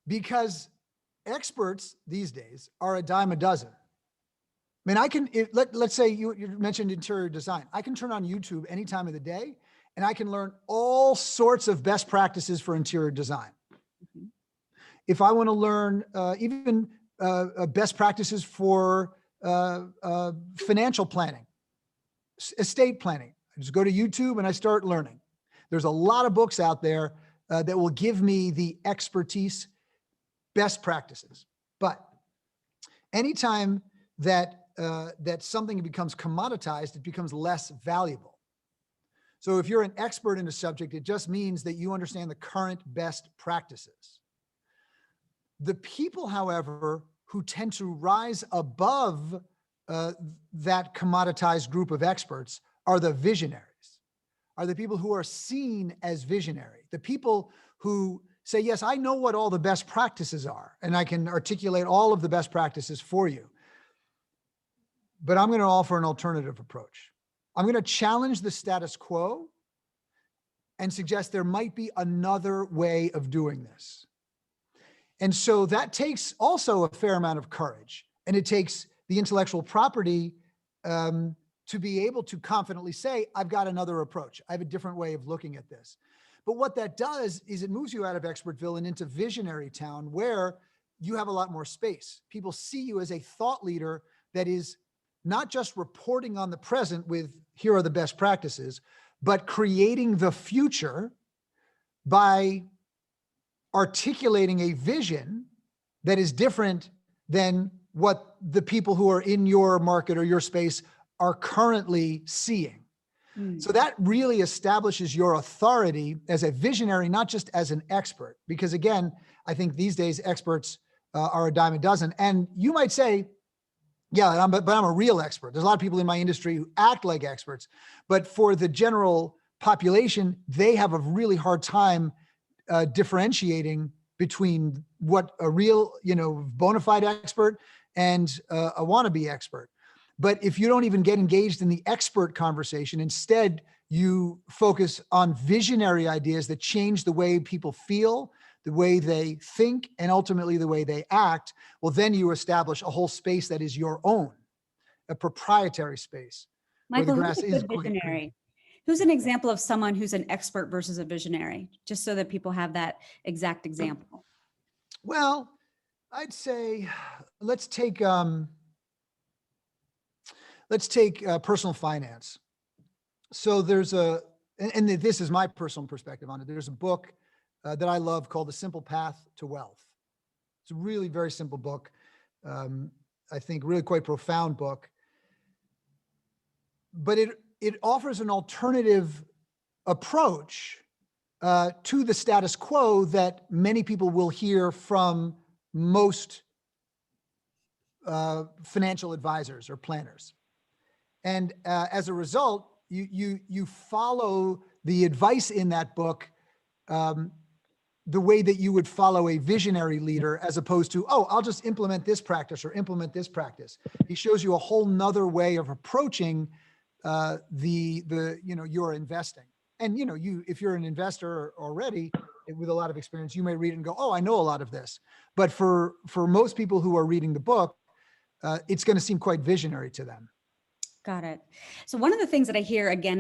because experts these days are a dime a dozen. I mean, let's say you mentioned interior design. I can turn on YouTube any time of the day and I can learn all sorts of best practices for interior design. Mhm. If I want to learn even best practices for financial planning, estate planning, I just go to YouTube and I start learning. There's a lot of books out there that will give me the expertise, best practices. But anytime that something becomes commoditized, it becomes less valuable. So if you're an expert in a subject, it just means that you understand the current best practices. The people, however, who tend to rise above that commoditized group of experts are the visionaries, are the people who are seen as visionary, the people who say, yes, I know what all the best practices are, and I can articulate all of the best practices for you. But I'm going to offer an alternative approach. I'm going to challenge the status quo and suggest there might be another way of doing this. And so that takes also a fair amount of courage, and it takes the intellectual property to be able to confidently say, I've got another approach. I have a different way of looking at this. But what that does is it moves you out of Expertville and into visionary town, where you have a lot more space. People see you as a thought leader that is not just reporting on the present with, here are the best practices, but creating the future by articulating a vision that is different than what the people who are in your market or your space are currently seeing. So that really establishes your authority as a visionary, not just as an expert. Because again, I think these days experts are a dime a dozen. And you might say, yeah, but I'm a real expert. There's a lot of people in my industry who act like experts, but for the general population, they have a really hard time differentiating between what a real, bona fide expert and a wannabe expert. But if you don't even get engaged in the expert conversation, instead you focus on visionary ideas that change the way people feel, the way they think, and ultimately the way they act, well, then you establish a whole space that is your own, a proprietary space. Michael, who's a good visionary? Who's an example of someone who's an expert versus a visionary, just so that people have that exact example? Well, I'd say, let's take personal finance. So there's and this is my personal perspective on it. There's a book that I love called The Simple Path to Wealth. It's a really very simple book. I think really quite profound book, but it offers an alternative approach to the status quo that many people will hear from most financial advisors or planners. And as a result, you follow the advice in that book the way that you would follow a visionary leader, as opposed to, oh, I'll just implement this practice or implement this practice. He shows you a whole nother way of approaching your investing. And if you're an investor already with a lot of experience, you may read it and go, oh, I know a lot of this. But for most people who are reading the book, it's going to seem quite visionary to them. Got it. So one of the things that I hear again